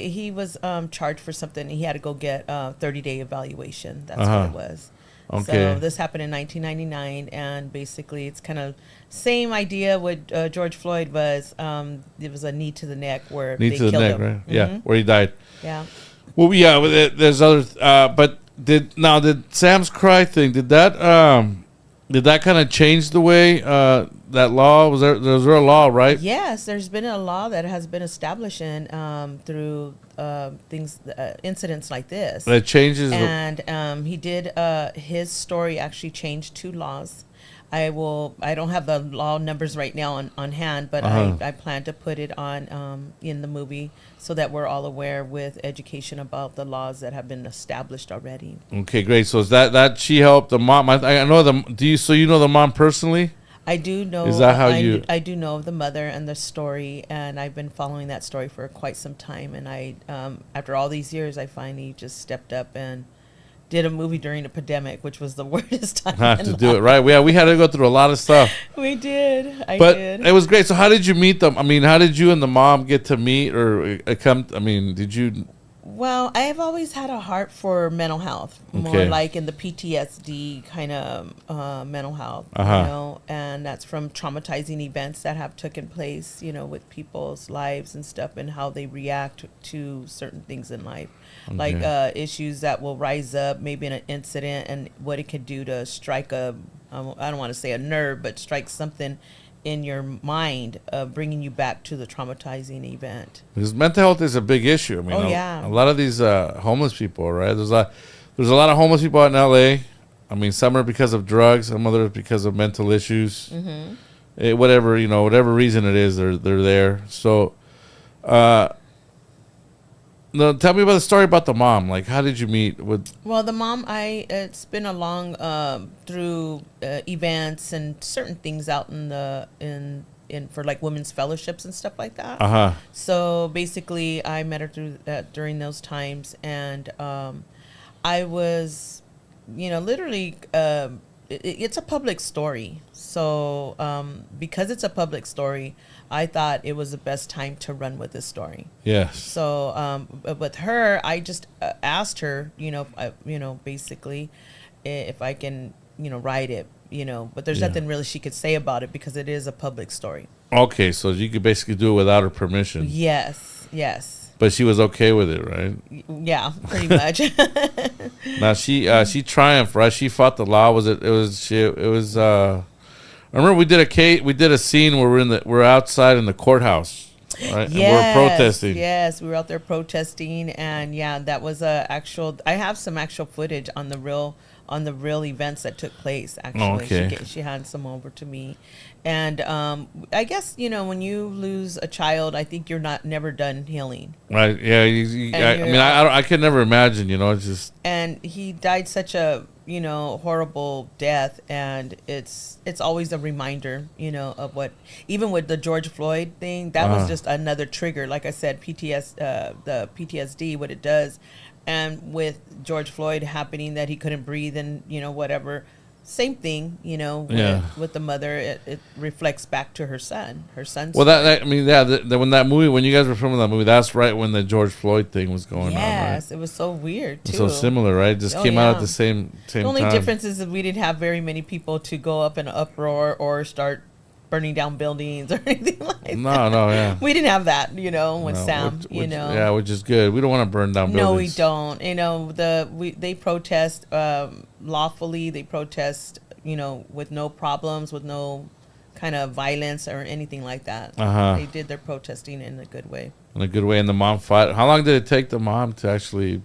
He was charged for something. He had to go get a 30-day evaluation. That's Uh-huh. what it was. Okay. So this happened in 1999, and basically it's kind of same idea with George Floyd was. It was a knee to the neck where Knee they to the killed neck, him. right? Yeah, Mhm. where he died. Yeah. Well, yeah. There's other, but did Sam's Cry thing? Did that kind of change the way that law was there? Was there a law, right? Yes, there's been a law that has been established through things, incidents like this. That changes. And he did his story actually changed two laws. I don't have the law numbers right now on hand, but Uh-huh. I plan to put it on in the movie so that we're all aware with education about the laws that have been established already. Okay, great. So is that she helped the mom? I know the. So you know the mom personally? I do know. Is that how you- I do know of the mother and the story, and I've been following that story for quite some time. And I, after all these years, I finally just stepped up and did a movie during the pandemic, which was the worst time. Have in to do life. it right. We had to go through a lot of stuff, We did. I but did. it was great. So how did you meet them? I mean, how did you and the mom get to meet or come? I mean, did you? Well, I have always had a heart for mental health, more Okay. like in the PTSD kind of mental health, Uh-huh. you know, and that's from traumatizing events that have taken place, you know, with people's lives and stuff and how they react to certain things in life, like Okay. issues that will rise up, maybe in an incident, and what it could do to strike I don't want to say a nerve, but strike something in your mind, bringing you back to the traumatizing event. Because mental health is a big issue. I mean, Oh, yeah. a lot of these homeless people, right? There's a lot of homeless people out in LA. I mean, some are because of drugs, some others because of mental issues. Mm-hmm. Whatever reason it is, they're there. So, no, tell me about the story about the mom. Like, how did you meet with? Well, the mom, it's been along through events and certain things out in for like women's fellowships and stuff like that. Uh-huh. So basically, I met her through during those times, and I was, literally, it's a public story. So because it's a public story, I thought it was the best time to run with this story. Yes. So with her, I just asked her, basically, if I can, write it, but there's Yeah. nothing really she could say about it because it is a public story. Okay, so you could basically do it without her permission. Yes. But she was okay with it, right? Yeah, pretty much. Now she triumphed, right? She fought the law. I remember we did a scene where we're outside in the courthouse, right? And we're protesting. Yes, we were out there protesting, and yeah, that was I have some actual footage on the real events that took place. Actually, Okay. she had some over to me, and I guess when you lose a child, I think you're never done healing. Right? Yeah. I could never imagine. It's just. And he died such a horrible death, and it's always a reminder of what, even with the George Floyd thing, that was just another trigger. Like I said, the PTSD, what it does, and with George Floyd happening that he couldn't breathe and whatever, same thing with the mother, it reflects back to her son's Well, when you guys were filming that movie, that's right when the George Floyd thing was going on. Yes, Right? it was so weird too. So similar, right? Just Oh, came out yeah. at the same The only time. difference is that we didn't have very many people to go up in an uproar or start burning down buildings or anything like that. No, yeah. We didn't have that, with No, Sam, Yeah, which is good. We don't want to burn down buildings. No, we don't. They protest lawfully. They protest, with no problems, with no kind of violence or anything like that. Uh-huh. They did their protesting in a good way. In a good way. And the mom fought. How long did it take the mom to actually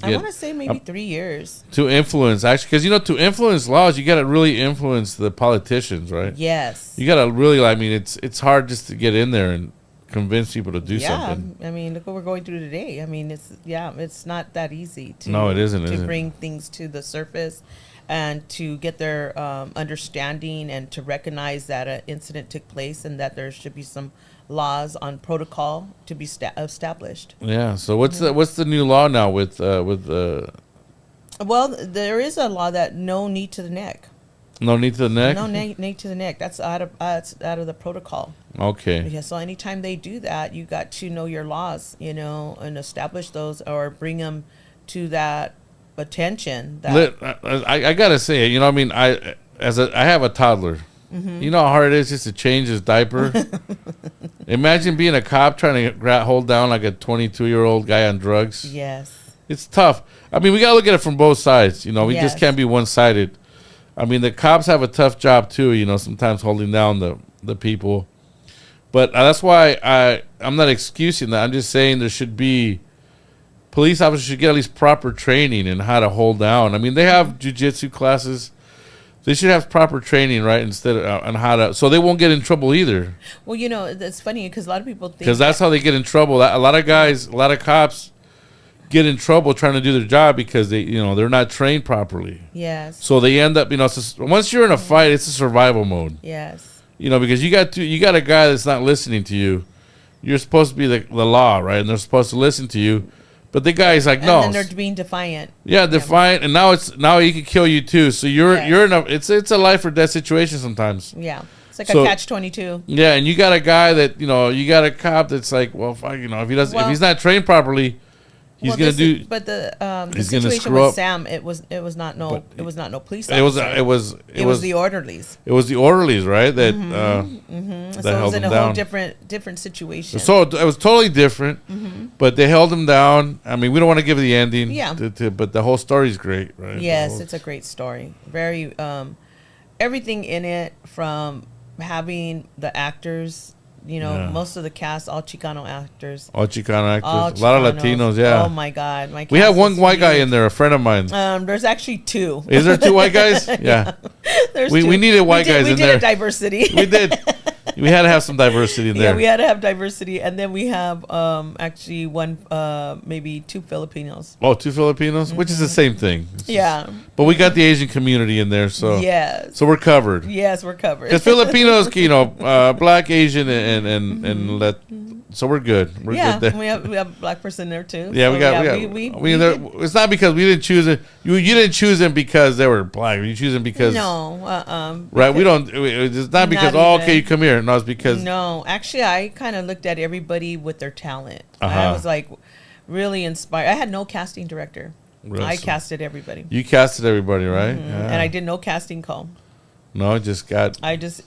I want to say maybe 3 years. to influence? Actually, because to influence laws, you got to really influence the politicians, right? Yes. You got to really. I mean, it's hard just to get in there and convince people to do something. I mean, look what we're going through today. I mean, it's not that easy to No, it isn't, to is it? bring things to the surface and to get their understanding and to recognize that an incident took place and that there should be some laws on protocol to be established. Yeah. So what's the new law now with Well, there is a law that no knee to the neck. No knee to the neck. No knee to the neck. That's out of the protocol. Okay. Yeah. So anytime they do that, you got to know your laws, and establish those or bring them to that attention. I gotta say, I mean, I have a toddler. Mm-hmm. You know how hard it is just to change his diaper. Imagine being a cop trying to hold down like a 22-year-old guy on drugs. Yes. It's tough. I mean, we gotta look at it from both sides. We Yes. just can't be one-sided. I mean, the cops have a tough job too. Sometimes holding down the people. But that's why I'm not excusing that. I'm just saying there should be police officers should get at least proper training in how to hold down. I mean, they have jiu-jitsu classes. They should have proper training, right? Instead of on how to, so they won't get in trouble either. Well, it's funny because a lot of people think because that's how they get in trouble. A lot of guys, a lot of cops get in trouble trying to do their job because they're not trained properly. Yes. So they end up, once you're in a fight, it's a survival mode. Yes. Because you got a guy that's not listening to you. You're supposed to be the law, right? And they're supposed to listen to you. But the guy's like, no. And then they're being defiant. Yeah, defiant, and now he can kill you too. So you're in it's a life or death situation sometimes. Yeah, it's like a catch-22. Yeah, and you got a guy that you got a cop that's like, well, fuck, if he's not trained properly, he's gonna do. But the situation with Sam, it was not no police officer. It was the orderlies. It was the orderlies, right? That that so it was in a whole different situation. So it was totally different, but they held him down. I mean, we don't want to give the ending, but the whole story's great, right? Yes, it's a great story. Very everything in it, from having the actors. Most of the cast, all Chicano actors. A lot of Latinos, yeah. Oh, my God. We have one white guy in there, a friend of mine. There's actually two. Is there two white guys? Yeah. There's we needed white guys in there. We did a diversity. We did. We had to have some diversity in there. Yeah, we had to have diversity. And then we have actually one, maybe two Filipinos. Oh, two Filipinos? Which is the same thing. Yeah. But we got the Asian community in there, so yes. So we're covered. Yes, we're covered. Because Filipinos, Black, Asian, and so we're good. We're good there. we have a Black person there too. Yeah, so it's not because we didn't choose it. You didn't choose them because they were Black. You choose them because right. We don't. It's not because okay, you come here. No, it's because actually, I kind of looked at everybody with their talent. Uh-huh. I was like really inspired. I had no casting director. Really? I casted everybody. You casted everybody, right? Mm-hmm. Yeah. And I did no casting call. No, I just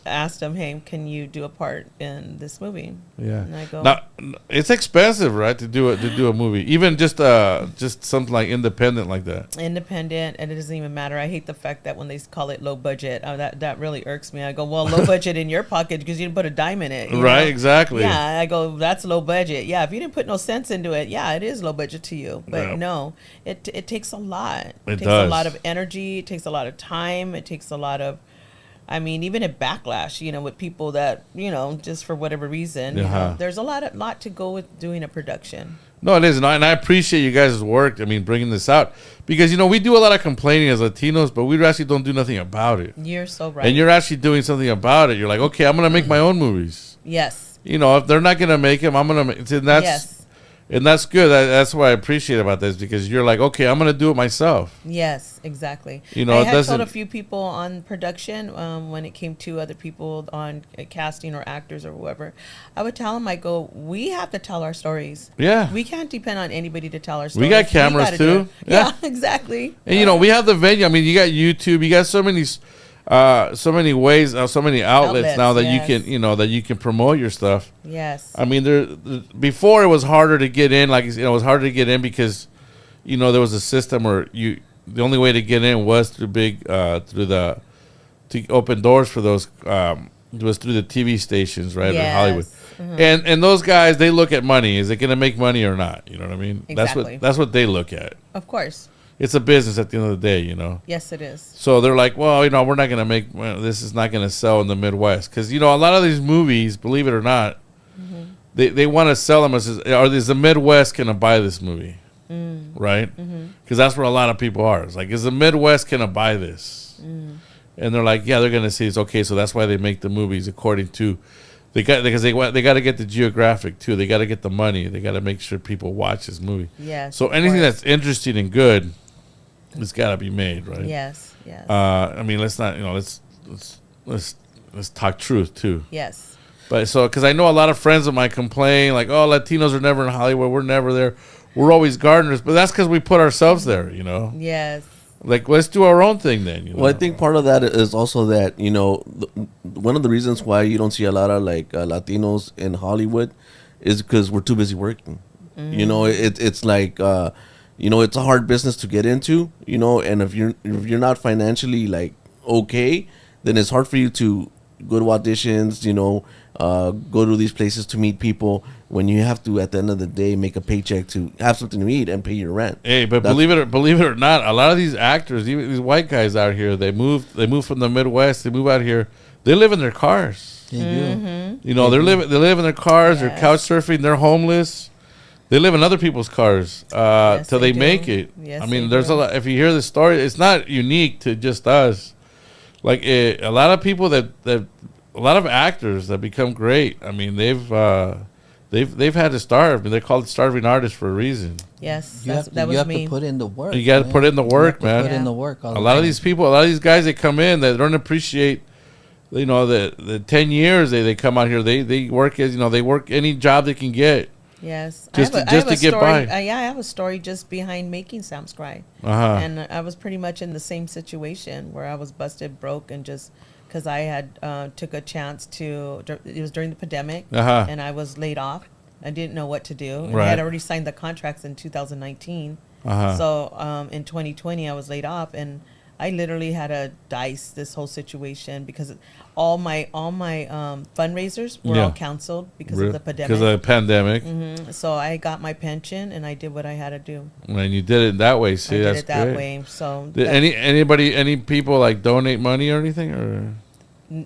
asked them, hey, can you do a part in this movie? Yeah. And I go, now, it's expensive, right, to do a movie, even just something like independent like that. Independent, and it doesn't even matter. I hate the fact that when they call it low budget, that really irks me. I go, well, low budget in your pocket because you didn't put a dime in it. Right, exactly. Yeah, I go, that's low budget. Yeah, if you didn't put no cents into it, yeah, it is low budget to you. But no, it takes a lot. It takes a lot of energy. It takes a lot of time. It takes a lot of, even a backlash, with people that, just for whatever reason, there's a lot to go with doing a production. No, it is. And I appreciate you guys' work. Bringing this out because, we do a lot of complaining as Latinos, but we actually don't do nothing about it. You're so right. And you're actually doing something about it. You're like, okay, I'm going to make my own movies. Yes. If they're not going to make them, I'm going to make it. And that's good. That's what I appreciate about this because you're like, okay, I'm going to do it myself. Yes, exactly. I had told a few people on production when it came to other people on casting or actors or whoever, I would tell them, I go, we have to tell our stories. Yeah. We can't depend on anybody to tell our stories. We got cameras too. Yeah, exactly. And we have the venue. You got YouTube. You got so many ways, so many outlets now that you can promote your stuff. Yes. Before it was harder to get in, it was harder to get in because, there was a system where the only way to get in was to open doors for those, was through the TV stations, right? Yes. In Hollywood. Mm-hmm. And those guys, they look at money. Is it going to make money or not? You know what I mean? Exactly. That's what they look at. Of course. It's a business at the end of the day, Yes, it is. So they're like, well, we're not going to this is not going to sell in the Midwest. Because, a lot of these movies, believe it or not, they want to sell them as, is the Midwest going to buy this movie? Right? Because that's where a lot of people are. It's like, is the Midwest going to buy this? And they're like, yeah, they're going to see it's okay. So that's why they make the movies according to, because they got to get the geographic too. They got to get the money. They got to make sure people watch this movie. Yes. So anything that's interesting and good, it's got to be made, right? Yes. Let's not, let's talk truth too. Yes. But so, because I know a lot of friends of mine complain, like, "Oh, Latinos are never in Hollywood. We're never there. We're always gardeners." But that's because we put ourselves there, you know. Yes. Like, let's do our own thing then. You know? Well, I think part of that is also that, you know, one of the reasons why you don't see a lot of like Latinos in Hollywood is because we're too busy working. You know, it's like you know, it's a hard business to get into. You know, and if you're not financially like okay, then it's hard for you to go to auditions. You know, go to these places to meet people when you have to at the end of the day make a paycheck to have something to eat and pay your rent. Hey, but believe it or not, a lot of these actors, even these white guys out here, they move from the Midwest. They move out here. They live in their cars. They do. You know, they live in their cars. Yes. They're couch surfing. They're homeless. They live in other people's cars till they they make do. it. Yes, I mean, they there's do. a lot. If you hear the story, it's not unique to just us. Like a lot of people that a lot of actors that become great. I mean, they've had to starve. I mean, they're called starving artists for a reason. Yes. You have to, That you was have me. to put in the work. You got to man. put in the You work, have to man. Put in Yeah. the work. A lot of these people, a lot of these guys that come in, they don't appreciate, you know, the 10 years they come out here. They work as, you know, they work any job they can get. Yes. Just I have to- just a to get story, by. yeah, I have a story just behind making Sam's Cry. Uh-huh. And I was pretty much in the same situation where I was busted broke and just because I had took a chance to, it was during the pandemic Uh-huh. and I was laid off. I didn't know what to do. And Right. I had already signed the contracts in 2019. Uh-huh. So in 2020, I was laid off and I literally had to dice this whole situation because all my fundraisers were all canceled because of the pandemic. Because of the pandemic. So I got my pension and I did what I had to do. And you did it that way. See, I did that's it that great. way. So Did any people like donate money or anything, or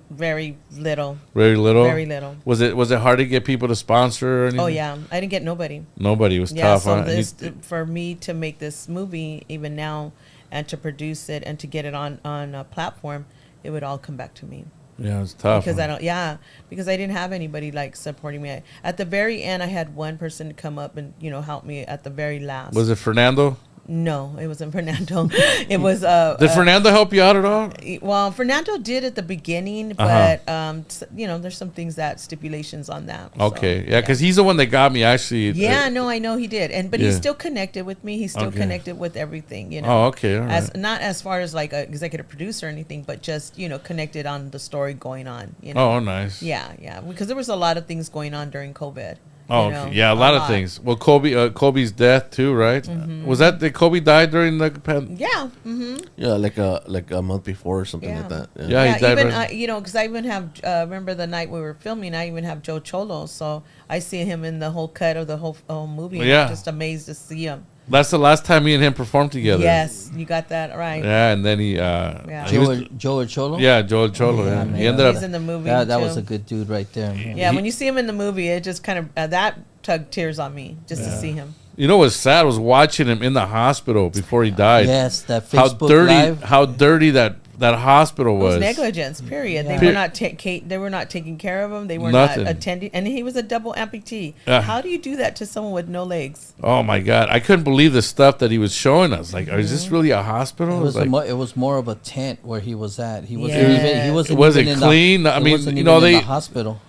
very little. very little? Very little. Was it hard to get people to sponsor or anything? Oh yeah, I didn't get nobody. Nobody was Yeah, tough. so Huh? And this you- for me to make this movie even now and to produce it and to get it on a platform, it would all come back to me. yeah, it's tough. Because huh? because I didn't have anybody like supporting me. At the very end, I had one person come up and help me at the very last. Was it Fernando? No, it wasn't Fernando. It was Did Fernando help you out at all? well, Fernando did at the beginning, Uh-huh. but there's some things that stipulations on that. so, Okay, yeah, because he's the one that got me actually. yeah, no, I know he did, but he's Yeah. still connected with me. He's still Okay. connected with everything. Oh, okay, all as right. not as far as like an executive producer or anything, but just connected on the story going on. You know? Oh, nice. Yeah, because there was a lot of things going on during COVID. Oh, you know, okay. Yeah, a lot of things. Well, Kobe's death too, right? Was that did Kobe die during the pandemic? Yeah. Mm-hmm. Yeah, like a month before or something like that. Yeah. Yeah, he died even right- because I even have remember the night we were filming, I even have Joe Cholo, so I see him in the whole cut of the whole movie. And Yeah. I'm just amazed to see him. That's the last time me and him performed together. Yes, you got that right. Yeah, and then he he was- Joe Cholo. yeah, Joel Cholo. Yeah, man. he ended He's up. in the movie. That too. was a good dude right there. Man. Yeah, He- when you see him in the movie, it just kind of that tugged tears on me just to see him. You know what's sad was watching him in the hospital before he died. Yes, that How Facebook dirty! Live. How dirty that hospital It was was. negligence. Period. Yeah. They were not they were not taking care of him. They were Nothing. not attending, and he was a double amputee. Yeah. How do you do that to someone with no legs? Oh my God! I couldn't believe the stuff that he was showing us. Like, is this really a It hospital? was, Like, it was more of a tent where he was at. He wasn't Yes. even. He wasn't. Was even it in clean? The, I he mean, wasn't you even know, in they- the hospital.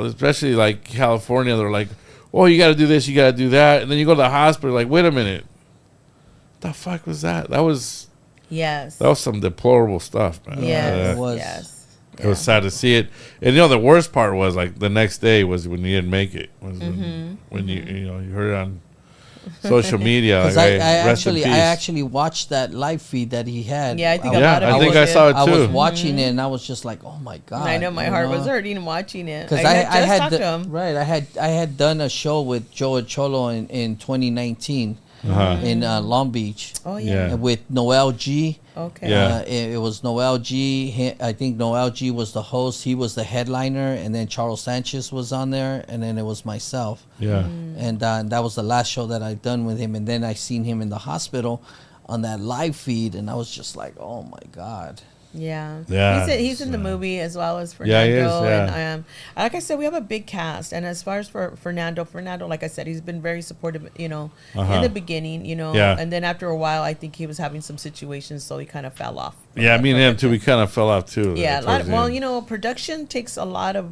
especially like California, they're like, "Oh, you got to do this, you got to do that," and then you go to the hospital, like, "Wait a minute, the fuck was that? That was Yes. some deplorable stuff, man." Yes. It was. Yes. It was sad to see it, and the worst part was like the next day was when you didn't make it. Was when you you heard it on social media. Like, Because hey, rest in I peace. actually watched that live feed that he had. Yeah, I think a Yeah, lot of I think people I did. saw it I was too. watching it and I was just like, oh my god! I know my heart was hurting watching it. Because I I had just had talked to him. right. I had done a show with Joe Cholo in 2019 Uh-huh. in Long Beach Oh Yeah. yeah. with Noel G. Okay. Yeah. It was Noel G. I think Noel G was the host. He was the headliner, and then Charles Sanchez was on there, and then it was myself. Yeah. And that was the last show that I done with him. And then I seen him in the hospital on that live feed, and I was just like, oh my god. Yeah. Yeah, He's in the so- movie as well as Yeah, he Fernando. is, yeah. And like I said, we have a big cast. And as far as for Fernando, like I said, he's been very supportive, you know, Uh-huh. in the beginning, you know. Yeah. And then after a while, I think he was having some situations, so he kind of fell off. Yeah, me and him too. We kind of fell off too. Yeah, towards the end. you know, production takes a lot of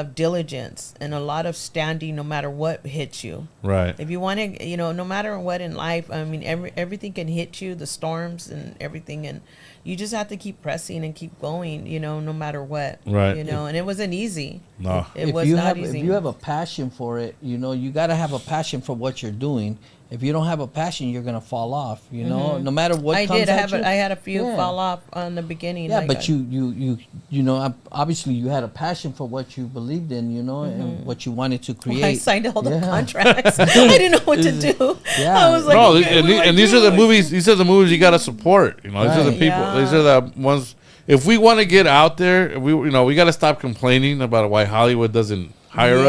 diligence and a lot of standing no matter what hits you. Right. If you want to, you know, no matter what in life, I mean, everything can hit you, the storms and everything, and you just have to keep pressing and keep going, you know, no matter what. Right. You know, and it wasn't easy. No. It if was you not have easy. if you have a passion for it, you know, you got to have a passion for what you're doing. If you don't have a passion, you're gonna fall off. You know, no matter what I comes did. at you. I had a few Yeah. fall off on the beginning. Yeah, like but you know, obviously you had a passion for what you believed in, you know, and what you wanted to create. I signed all the Yeah. contracts. I didn't know what to do. Yeah. I was like, No, okay, and, what do I and these do? are the movies. These are the movies you got to support. You know, these are the Right. people. These are Yeah. the ones. If we want to get out there, we got to stop complaining about why Hollywood doesn't hire us,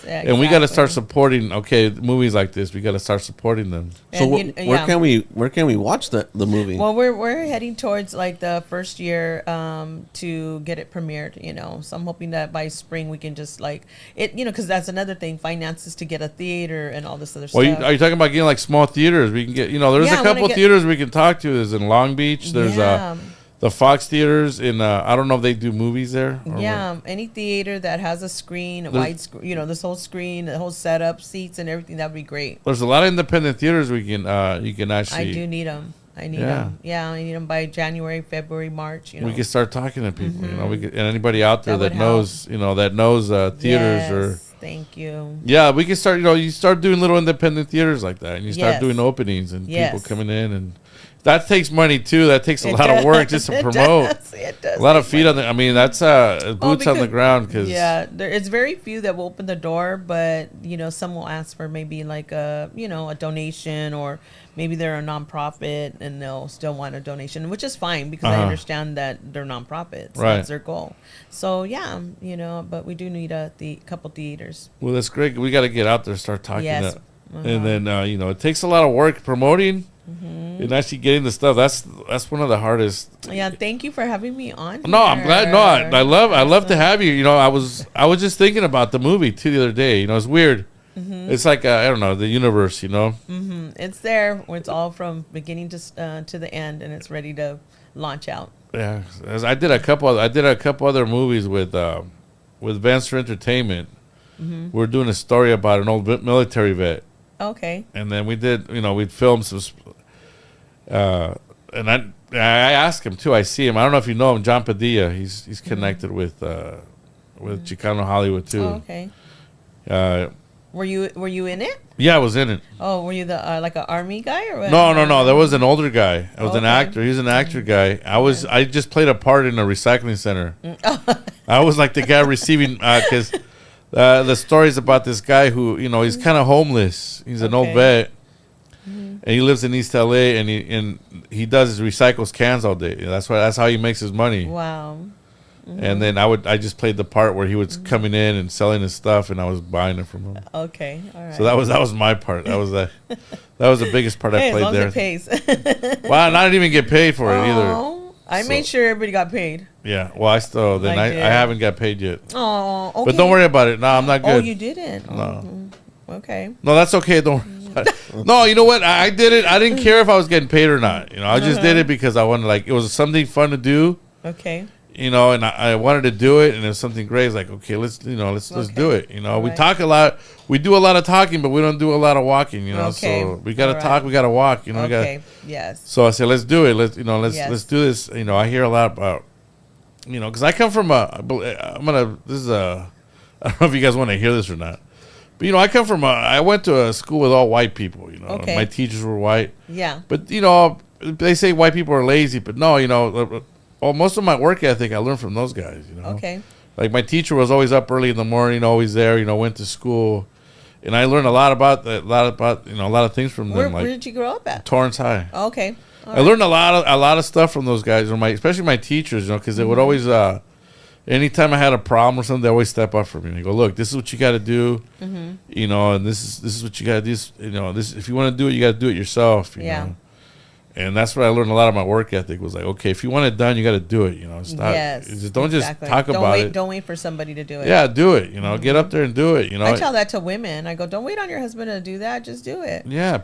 Yes, and we got to start exactly. supporting. Okay, movies like this, we got to start supporting them. So And where yeah. can we watch the movie? Well, we're heading towards like the first year to get it premiered, you know. So I'm hoping that by spring we can just like it, you know, because that's another thing, finances to get a theater and all this other Well, stuff. are you talking about getting like small theaters? We can get. You know, there's Yeah, a I wanna couple get- theaters we can talk to. There's in Long Beach. There's Yeah. the Fox theaters in. I don't know if they do movies there. or Yeah, any theater that has a screen, a There's- wide screen, you know, this whole screen, the whole setup, seats and everything, that would be great. There's a lot of independent theaters we can. You can actually. I do need them. I need Yeah. them. Yeah, I need them by January, February, March. You know, We can start talking to people. You know, we could, and anybody out there That that, would help. knows, theaters or. Yes, thank you. Yeah, we can start. You start doing little independent theaters like that, and you start Yes. doing openings and Yes. people coming in, and that takes money too. That takes a It lot of work does. just to It promote. does. It does A lot of take feet on the. I mean, that's boots on the because- ground because Yeah, it's very few that will open the door, but you know, some will ask for maybe like a a donation, or maybe they're a nonprofit and they'll still want a donation, which is fine because I Uh-huh. understand that they're nonprofits. Right. That's their goal. So yeah, but we do need a couple theaters. well, that's great. We got to get out there, start talking, Yes. that. Uh-huh. And then it takes a lot of work promoting and actually getting the stuff. That's one of the hardest. Yeah, thank you for having me on. No, I'm glad. No, I love to Awesome. have you. You know, I was just thinking about the movie too the other day. You know, it's weird. It's like I don't know, the universe. You know, It's there. It's all from beginning to the end, and it's ready to launch out. yeah. As I did a couple other movies with Venture Entertainment. We're doing a story about an old military vet, Okay. and then we did. You know, we'd filmed some. And I asked him too. I see him. I don't know if you know him, John Padilla. He's connected with Chicano Hollywood too. Oh, okay. Uh, Were you in it? yeah, I was in it. Oh, were you the like an army guy or what? No. There was an older guy. I was an Okay. actor. He was an actor guy. I just played a part in a recycling center. I was like the guy receiving because the story's about this guy who he's kind of homeless. He's an old Okay. vet, and he lives in East LA, and he does his recycles cans all day. That's how he makes his money. Wow. And then I just played the part where he was coming in and selling his stuff, and I was buying it from him. Okay. All right. So that was my part. That was the biggest part Hey, I as played long there. as it pays. Well, and I didn't even get paid for it either. Oh, I So- made sure everybody got paid. Yeah. Well, I did. haven't got paid yet. Oh, okay. But don't worry about it. No, I'm not Oh, good. you didn't. No. Okay. No, that's okay. Don't worry about it. No, you know what? I did it. I didn't care if I was getting paid or not. I just did it because I wanted, it was something fun to do. Okay. And I wanted to do it, and it was something great. It's like, okay, let's do it. We Alright. talk a lot. We do a lot of talking, but we don't do a lot of walking. Okay. So we gotta Alright. talk. We gotta walk. We gotta. Okay. Yes. So I said, let's do it. Let's Yes. let's do this. I hear a lot about, because I come from I don't know if you guys want to hear this or not, but I come from I went to a school with all white people. Okay. My teachers were white, Yeah. but they say white people are lazy, but no, most of my work ethic I learned from those guys. Okay. Like my teacher was always up early in the morning, always there. Went to school, and I learned a lot about a lot of things from Where, them. Like where did you grow up at? Torrance High. Okay. All I learned a lot of stuff from those guys, especially my teachers, because they would always, anytime I had a problem or something, they always step up for me. They go, look, this is what you got to do, and this is what you got to do. This, if you want to do it, you got to do it yourself. Yeah. Know? And that's what I learned a lot of my work ethic was like, okay, if you want it done, you got to do it. Stop. Yes, Don't exactly. just talk Don't about wait, it. Don't wait for somebody to do it. Yeah, do it. Get up there and do it. I tell that to women. I go, don't wait on your husband to do that. Just do it. Yeah,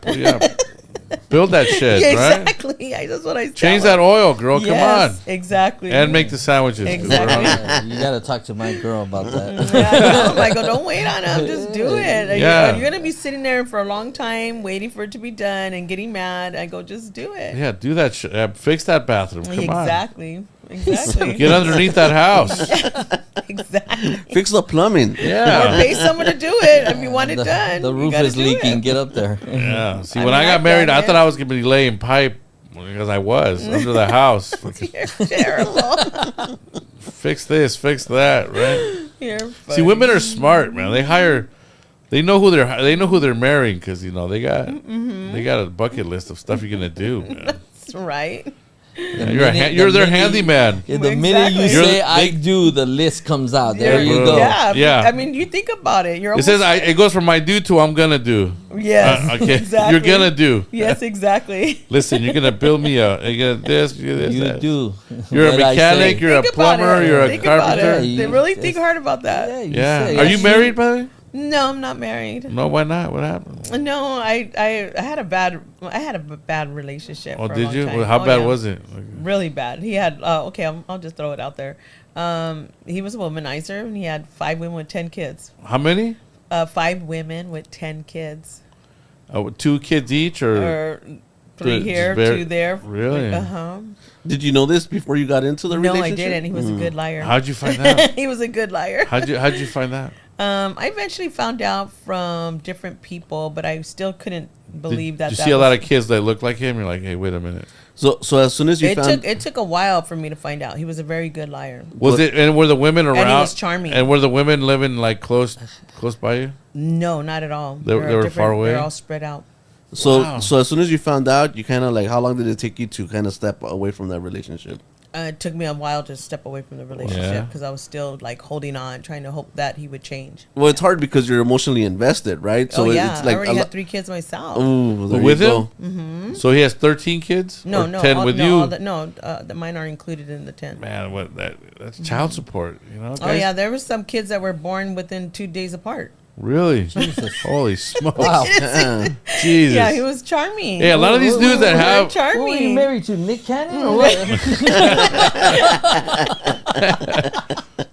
build that shed, Yeah, right? exactly. That's what I tell Change them. that oil, girl. Yes, Come on. Exactly. And make the sandwiches. 'cause we're Exactly. hungry. You gotta talk to my girl about that. Yeah, no, I go, don't wait on him. Just do it. Yeah. You're gonna be sitting there for a long time waiting for it to be done and getting mad. I go, just do it. Yeah, do that shit. Fix that bathroom. Come Exactly. on. Exactly. Get underneath that house. Exactly. Fix the plumbing. Or Yeah. pay someone to do it if you want it done. The You roof gotta is do leaking. it. Get up there. Yeah. See, I when mean, I got I've married, done I it. thought I was going to be laying pipe because I was under the house. You're terrible. Fix this, fix that, right? You're See, funny. women are smart, man. They know who they're marrying because they got a bucket list of stuff you're gonna do. Man. That's right. You're their handyman. Yeah, the minute you Exactly. say "I do," the list comes out. There you go. Yeah. Yeah. I mean, you think about it. You're It almost, says it goes from my do to I'm gonna do. yes. Okay, Exactly. you're gonna do. Yes, exactly. Listen, you're gonna build me you're gonna this, you're this. You that. do. You're a What I mechanic. say. You're a Think about plumber. it. You're a Think about carpenter. it. They Yeah, really it's- think hard about that. Yeah. You Yeah. say, Are you yeah. married, by the way? No, I'm not married. No, why not? What happened? No, I had a bad relationship. Oh, for a did long you? time. Well, how Oh, bad yeah. was it? Really bad. He had okay. I'll just throw it out there. He was a womanizer, and he had 5 women with 10 kids. How many? 5 women with 10 kids, 2 kids each, or or 3 Just here, very- 2 there. Really? Uh huh. Did you know this before you got into the No, relationship? I didn't. He was a good liar. how'd you find out? He was a good liar. How'd you find that? I eventually found out from different people, but I still couldn't believe that. Did you that see a was- lot of kids that look like him? You're like, hey, wait a minute. So as soon as you found, It took a while for me to find out. He was a very good liar. And were the women around? he was charming. And were the women living like close by you? No, not at all. They were different- far away? They're all spread out. Wow. so as soon as you found out, you kind of like, how long did it take you to kind of step away from that relationship? It took me a while to step away from the Yeah. relationship because I was still like holding on, trying to hope that he would change. Well, it's hard because you're emotionally invested, right? So yeah, it's like I already had 3 kids myself. Ooh, there With you him? go. So he has 13 kids? No, Or no, 10 all, with no, you? all the mine are included in the 10. Man, that's child support, Oh guys? yeah, there were some kids that were born within 2 days apart. Really? Holy smokes. Wow. Jesus. Yeah, he was charming. Hey, a lot of these dudes that Very have charming. Who were you married to? Nick Cannon or what?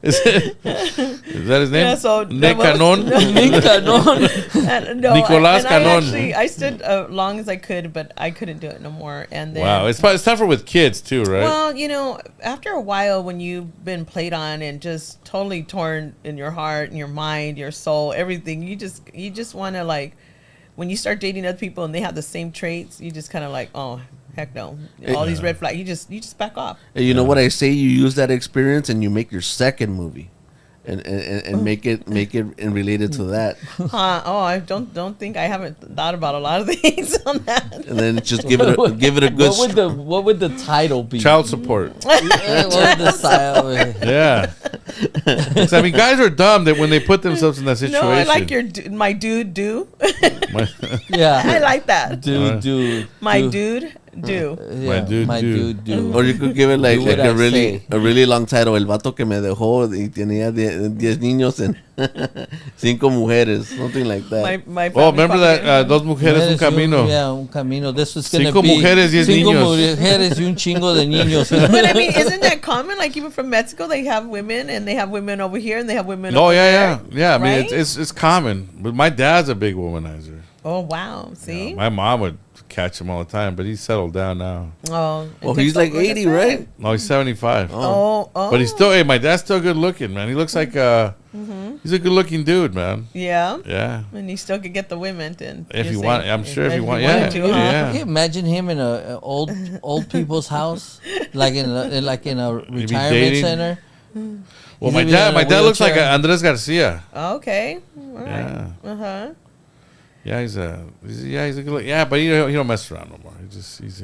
is that his name? Yeah, so Nick that was- Cannon? Nick Cannon. No, Nicolas Cannon. I stood as long as I could, but I couldn't do it no more. And then, Wow, it's tougher with kids too, right? well, after a while, when you've been played on and just totally torn in your heart and your mind, your soul, everything, you just want to like, when you start dating other people and they have the same traits, you just kind of like, oh heck no, all these red flags. You just back off. Hey, you know what I say? You use that experience and you make your second movie, and make it and relate it to that, Oh, I don't think I haven't thought about a lot of things on that. and then just give it a good. What would the title be? Child support. What would the title be? Yeah. 'Cause, I mean, guys are dumb that when they put themselves in that situation. No, I like my dude do. I Yeah. like that. Dude. My dude do. Yeah, dude, my dude. dude. Or you could give it like Do what a I really say. a really long title. El vato que me dejó y tenía 10 niños en 5 mujeres, something like that. My Oh, family remember that? probably- Dos mujeres, un camino. Yeah, un camino. This was gonna 5 be mujeres, 10 cinco niños. mujeres y un chingo de niños. But I mean, isn't that common? Like even from Mexico, they have women, and they have women over here, and they have women. Oh over yeah, there, yeah. I mean, right? it's common. But my dad's a big womanizer. Oh wow! See, My mom would catch him all the time, but he's settled down now. oh, it Well, takes he's like a- like I 80, said. right? No, he's 75. Oh, But he's still. Hey, my dad's still good looking, man. He looks like he's a good looking dude, man. yeah, Yeah. and you still could get the women. Then If you're you saying- want, I'm sure if you want, wanted yeah, to, huh? yeah. Can you imagine him in a old people's house, like in a retirement dating? center? Well, He's my even dad, in my a dad looks like wheelchair. Andres Garcia. Okay, all right. Yeah. Uh huh. Yeah, he's a good look. Yeah, but he don't mess around no more. He's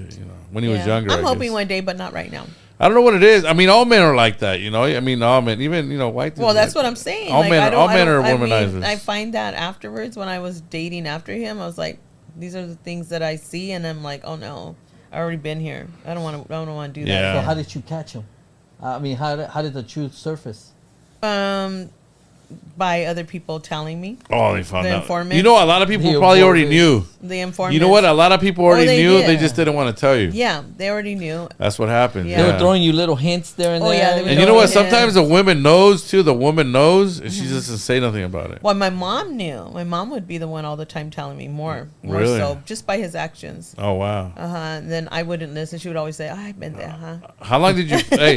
when he was younger. I'm I hoping guess. one day, but not right now. I don't know what it is. I mean, all men are like that, I mean, all men, even white. Well, that's what I'm saying. All Like, men, I don't- all I men don't- are I mean, womanizers. I find that afterwards when I was dating after him, I was like, these are the things that I see, and I'm like, oh no, I already been here. I don't want to do that. Yeah. So again. how did you catch him? I mean, how did the truth surface? By other people telling me. Oh, they found The out. informants? You know, a lot of people The probably already knew. informants. The informant. You know what? A lot of people already they knew. did. They just didn't want to tell you. Yeah, they already knew. That's what happened. Yeah. They Yeah. were throwing you little hints there and Oh, there. yeah, they were And you know what? throwing Sometimes hints. the woman knows too. The woman knows, and Mm-hmm. she just doesn't say nothing about it. Well, my mom knew. My mom would be the one all the time telling me more Really? so, just by his actions. Oh wow! And then I wouldn't listen. She would always say, "I've been there, huh?" How long did you? Hey,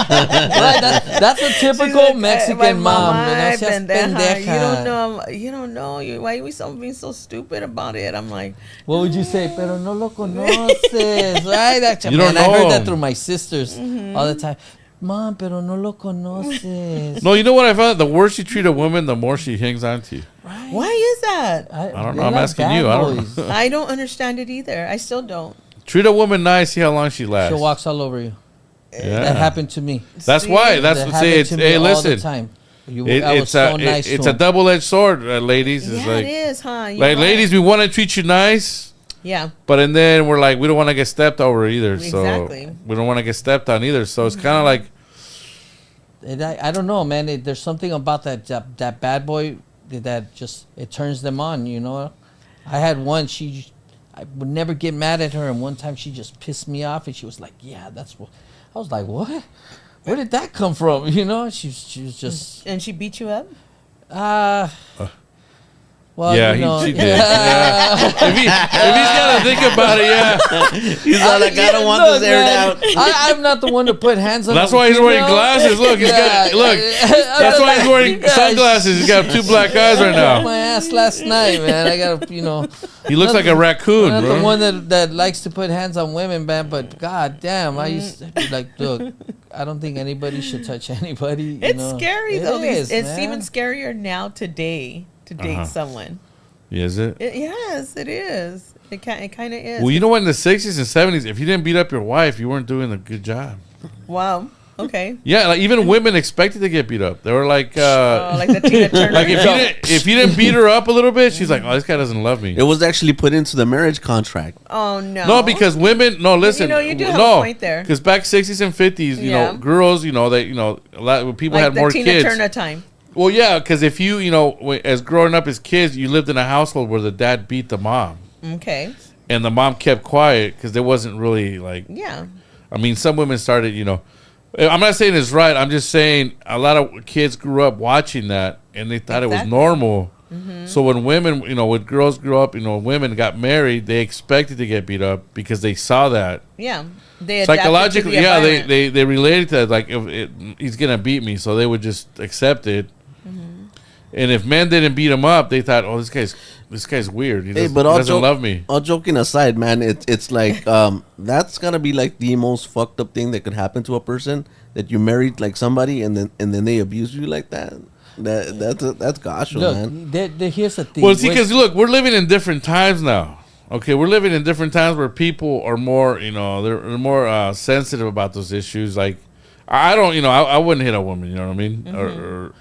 Right, that's a typical She's like, Mexican my mom. I've seas been there, huh? pendeja. You don't know. You don't know. Why are we being so stupid about it? I'm like, What would you say? Pero no lo conoces, right? Actually, You don't man, I heard know that him. through my sisters Mm-hmm. all the time. Mom, pero no lo conoces. no, you know what I found? The worse you treat a woman, the more she hangs on to you. Right? why is that? I don't they know. I'm asking bad you. I don't boys. know. I don't understand it either. I still don't. Treat a woman nice. See how long she lasts. She walks all over you. Yeah. That happened to me. That's See? why. That's That what happened say. It's to me hey, all the listen. time. It, I was it's so a nice it's to a him. double-edged sword, ladies. It's Yeah, like it is, huh? You're like right. ladies, we want to treat you nice. Yeah. But and then we're like, we don't want to get stepped over either. So Exactly. we don't want to get stepped on either. So it's kind of like, And I don't know, man. There's something about that bad boy that just it turns them on. You know, I had one. I would never get mad at her, and one time she just pissed me off, and she was like, "Yeah, that's what." I was like, "What? Where did that come from?" You know, she was just And she beat you up? well, yeah, you know, she did. Yeah. if he's got to think about it, yeah. He's all like, I don't want Look, this aired man, out. I'm not the one to put hands on. That's a why he's wearing female. glasses. Look, he's got look. That's why he's wearing sunglasses. He's got two black eyes right I now. my ass last night, man. I got to, He looks like a raccoon, I'm not bro. the one that likes to put hands on women, man. But god damn, I used to be like, look, I don't think anybody should touch anybody. You It's know. scary, It though. is, It's man. even scarier now today to date Uh-huh. someone. Is it? Yes, it is. It kind of is. Well, you know what? In the 60s and 70s, if you didn't beat up your wife, you weren't doing a good job. Wow. Okay. Yeah, like even women expected to get beat up. They were like, Like the Tina Turner. like if you didn't beat her up a little bit, she's like, oh, this guy doesn't love me. It was actually put into the marriage contract. Oh no. No, because women. No, listen. you do have no, a point there. Because back 60s and 50s, you Yeah. know, girls, you know, they, you know, a lot when people like had the more Tina kids. Turner time. Well, yeah, because if you know, as growing up as kids, you lived in a household where the dad beat the mom, Okay. and the mom kept quiet because there wasn't really like. Yeah. I mean, some women started, you know. I'm not saying it's right. I'm just saying a lot of kids grew up watching that, and they thought it was Exactly. normal. So when women, you know, when girls grew up, you know, women got married, they expected to get beat up because they saw that. Yeah. They adapted Psychologically, to the yeah, environment. they related to that. Like, he's gonna beat me, so they would just accept it. And if men didn't beat him up, they thought, "Oh, this guy's weird. He Hey, doesn't, but he all doesn't joke- love me." All joking aside, man, it's like that's gotta be like the most fucked up thing that could happen to a person, that you married like somebody and then they abuse you like that. That's gosh, man. Look, here's the thing. Well, see, because look, we're living in different times now. Okay, we're living in different times where people are more, you know, they're more sensitive about those issues. Like, I don't, you know, I wouldn't hit a woman. You know what I mean? Or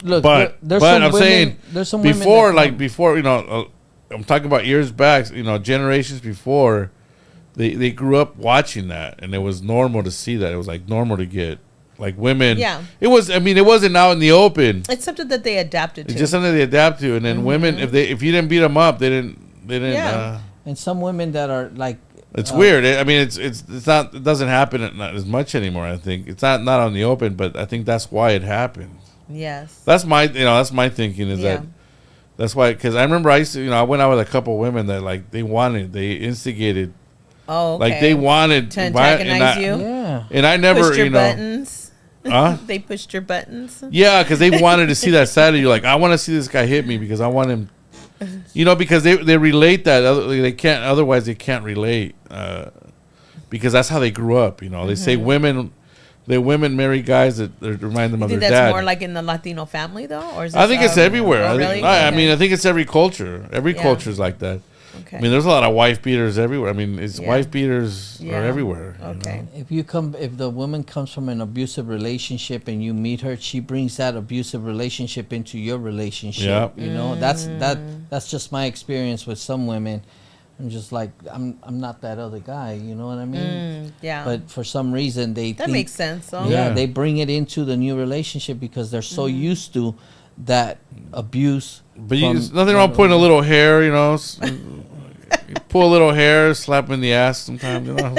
look, but there's but some I'm women, saying there's some women before, that like come- before, you know, I'm talking about years back. You know, generations before, they grew up watching that, and it was normal to see that. It was like normal to get like women. Yeah. It was. I mean, it wasn't out in the open. It's something that they adapted to. It's just something they adapt to. And then women, if you didn't beat them up, they didn't. Yeah. and some women that are like It's weird. I mean, it's not. It doesn't happen not as much anymore. I think it's not on the open, but I think that's why it happened. Yes. That's my that's my thinking is Yeah. that that's why, because I remember I used to, I went out with a couple of women that like they instigated, Oh, okay. like they wanted to and antagonize I, you. yeah. and I never Pushed your you know buttons. huh They pushed your buttons. yeah, because they wanted to see that side of you. Like, I want to see this guy hit me because I want him, because they relate that. They can't, otherwise they can't relate, because that's how they grew up. They say women marry guys that remind them You of think their that's dad. more like in the Latino family though, or is I think it's everywhere. Oh, I really? think, I mean, Okay. I think it's every culture. Every Yeah. culture is like that. Okay. I mean, there's a lot of wife beaters everywhere. I mean, Yeah. wife beaters Yeah. are everywhere. Okay. If the woman comes from an abusive relationship and you meet her, she brings that abusive relationship into your relationship. Yeah. That's just my experience with some women. I'm just like, I'm not that other guy. You know what I mean? Yeah. But for some reason, they that think, makes sense. So. Yeah, Yeah. they bring it into the new relationship because they're so used to that abuse. But from- there's nothing wrong putting a little hair, you know. You pull a little hair, slap him in the ass sometimes, you know.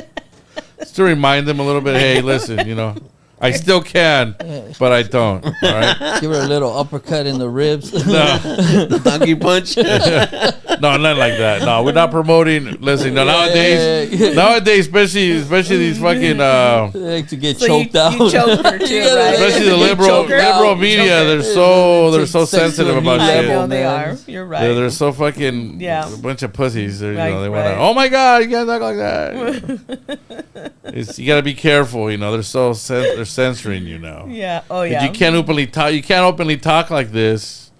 Just to remind them a little bit, hey, listen, you know, I still can, but I don't. All right. Give her a little uppercut in the ribs. No, The donkey punch. no, not like that. No, we're not promoting. Listen, no, nowadays, especially these fucking, Like to get So choked you, out. you choke her too, Yeah, right? especially the You liberal choke her? media. They're so Sex to sensitive a new about I shit. know they man. are. You're right. They're so fucking Yeah. a bunch of pussies. They're, Right, they want to. right. Oh my god, you can't talk like that. You got to be careful. You know, they're censoring you now. Yeah. Oh But yeah. you can't openly talk. You can't openly talk like this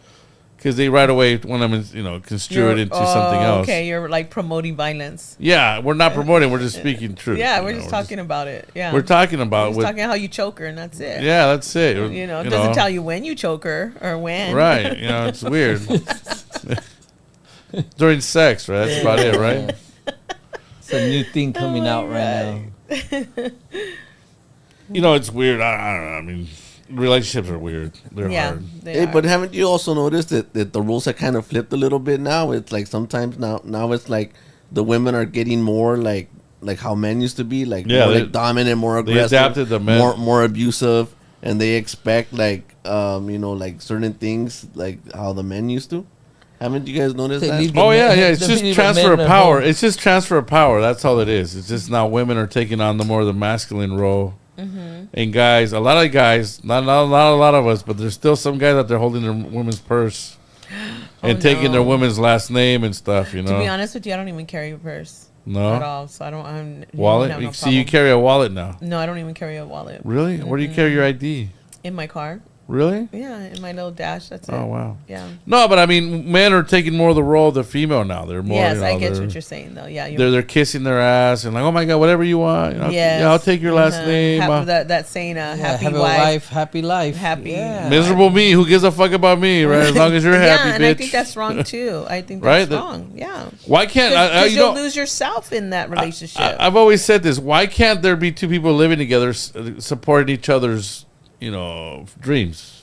because they right away want to construe it into something else. Okay, you're like promoting violence. Yeah, we're not promoting. We're just speaking truth. Yeah, you we're know, just talking about it. Yeah. We're talking about Just what. talking how you choke her, and that's it. Yeah, that's it. You know, it doesn't tell you when you choke her or when. Right. You know, it's weird. During sex, right? That's about it, right? It's a new thing coming out right now. You know, it's weird. I don't know. I mean, relationships are weird. They're Yeah. hard. they Hey, are. but haven't you also noticed that the rules have kind of flipped a little bit now? It's like sometimes now it's like the women are getting more like how men used to be, like Yeah, more they- like dominant, more they aggressive, adapted the men. more abusive, and they expect like like certain things like how the men used to. Haven't you guys noticed They that? leave the Oh yeah, men- yeah. It's they just leave the transfer men of at power. home. It's just transfer of power. That's all it is. It's just now women are taking on the more of the masculine role, and guys, a lot of guys, not a lot of us, but there's still some guys out there holding their women's purse and Oh, taking their no. women's last name and stuff. You know, To be honest with you, I don't even carry a purse at no all. So I don't. I'm wallet. Have no See, you problem. carry a wallet now. No, I don't even carry a wallet Really? Where do you carry your ID? in my car. Really? Yeah, in my little dash. That's it. Oh wow. Yeah. No, but I mean, men are taking more of the role of the female now. They're more. Yes, you know, I get they're- what you're saying though. Yeah, They're kissing their ass and like, oh my god, whatever you want. You know, Yes. yeah, I'll take your last name. That saying, Yeah, happy have a wife. life, happy life. Happy- Yeah. Miserable me. Who gives a fuck about me, right? As long as you're happy, yeah, and bitch. I think that's wrong too. I think Right? that's That- wrong. Yeah. Why can't Because you you'll know? lose yourself in that relationship. I've always said this. Why can't there be two people living together, supporting each other's, dreams?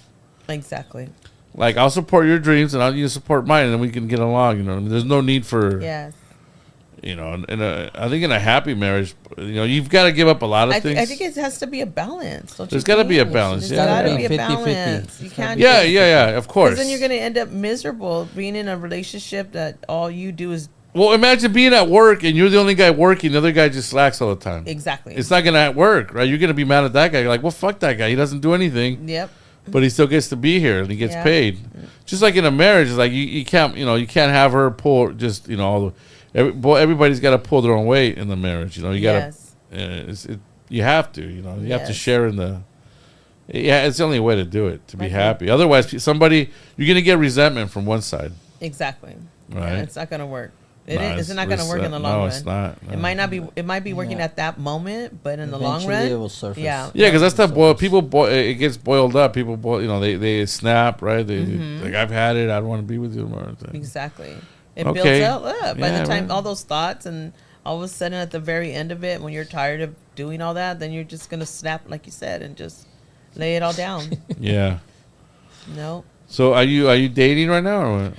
Exactly. Like I'll support your dreams and you support mine, and then we can get along. You know, there's no need for Yes. I think in a happy marriage, you've got to give up a lot of I things. think it has to be a balance. Don't There's you gotta think? be a balance, There's yeah. got to Yeah. be a 50-50. balance. You can't. yeah, of course. Because then you're going to end up miserable being in a relationship that all you do is Well, imagine being at work and you're the only guy working. The other guy just slacks all the time. exactly. It's not gonna work, right? You're gonna be mad at that guy. You're like, well, fuck that guy. He doesn't do anything, Yep. but he still gets to be here and he gets Yeah. paid. Just like in a marriage, it's like you can't have her pull just everybody's got to pull their own weight in the marriage. You got Yes. you have to. You have to Yes. share in the. Yeah, it's the only way to do it to be Right. happy. Otherwise, you're gonna get resentment from one side. Exactly. Right. Yeah, it's not going to work. Nah, It's not going to work in the long no, run. it's not. It might not be. It might be working Yeah. at that moment, but in the long Eventually run, it will surface. yeah. Yeah, because that's the it gets boiled up. People boil. They snap. Right. They like I've had it. I don't want to be with you tomorrow. Exactly. It Okay. builds up. By Yeah, the time right. all those thoughts and all of a sudden at the very end of it, when you're tired of doing all that, then you're just gonna snap, like you said, and just lay it all down. Yeah. No. So are you dating right now or what?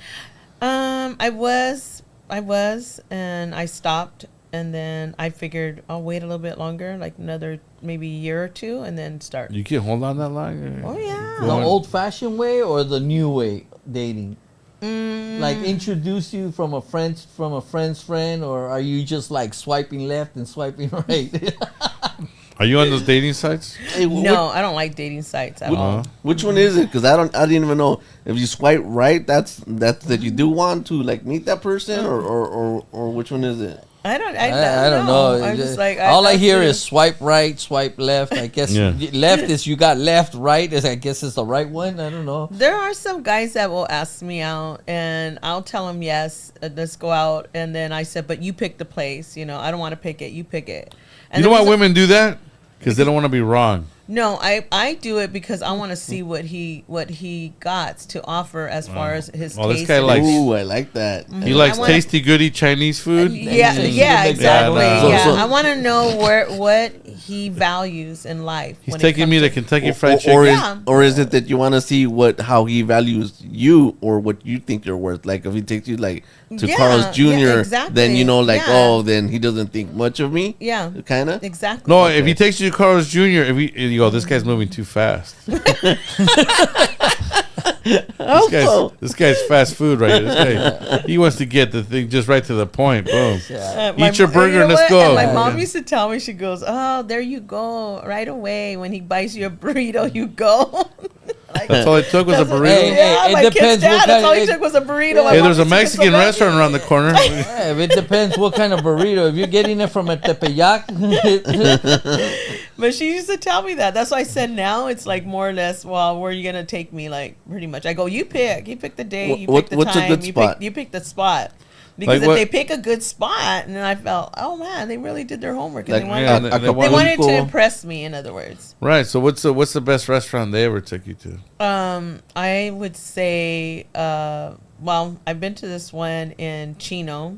I was, and I stopped, and then I figured I'll wait a little bit longer, like another maybe year or two, and then start. You can hold on that long? Oh yeah. The old-fashioned way or the new way dating? Mm. Like introduce you from a friend's friend, or are you just like swiping left and swiping right? Are you on those dating sites? Hey, No, I don't like dating sites at all. Which one is it? Because I didn't even know if you swipe right. That's that you do want to like meet that person, or which one is it? I don't know. I'm just like all I that's hear the- is swipe right, swipe left. I guess Yeah. left is you got left, right is I guess is the right one. I don't know. There are some guys that will ask me out, and I'll tell them yes, let's go out. And then I said, but you pick the place. I don't want to pick it. You pick it. And You know there why was a- women do that? Because they don't want to be wrong. No, I do it because I want to see what he got to offer as far as his Well, this taste. guy and- likes- Ooh, I like that. He likes I wanna- tasty, goody Chinese food. Yeah, Anything. yeah, Yeah, exactly. no. Yeah, So- I want to know what he values in life. He's when it taking comes me to to- Kentucky Fried Chicken. Or is, Yeah. or is it that you want to see how he values you or what you think you're worth? Like if he takes you like to Yeah, Carl's Jr., yeah, exactly. then you know like Yeah. oh then he doesn't think much of me. Yeah, Kind of. exactly. No, if he takes you to Carlos Jr., if you go, this guy's moving too fast. This guy's fast food right here. This guy, he wants to get the thing just right to the point. Boom. My Eat your mo- burger you know and let's what? go. And my mom Yeah. used to tell me, she goes, "Oh, there you go, right away. When he buys you a burrito, you go." That's all it took was a That's what- burrito. Hey, Yeah, it my kid's depends what dad. That's kind- all he it- took was a burrito. My Hey, mom there's a used to get so Mexican mad. restaurant around the corner. Yeah, it depends what kind of burrito. If you're getting it from a tepeyac, But she used to tell me that. That's why I said now it's like more or less, well, where are you gonna take me? Like pretty much. I go, you pick the day, you What- pick the what's a time, good spot? you pick the spot. Because Like if what- they pick a good spot, and then I felt, oh man, they really did their homework, and Like, they wanted, yeah, a- they a they wanted- wanted to Acapulco. impress me. In other words, Right. So what's the best restaurant they ever took you to? I would say, well, I've been to this one in Chino.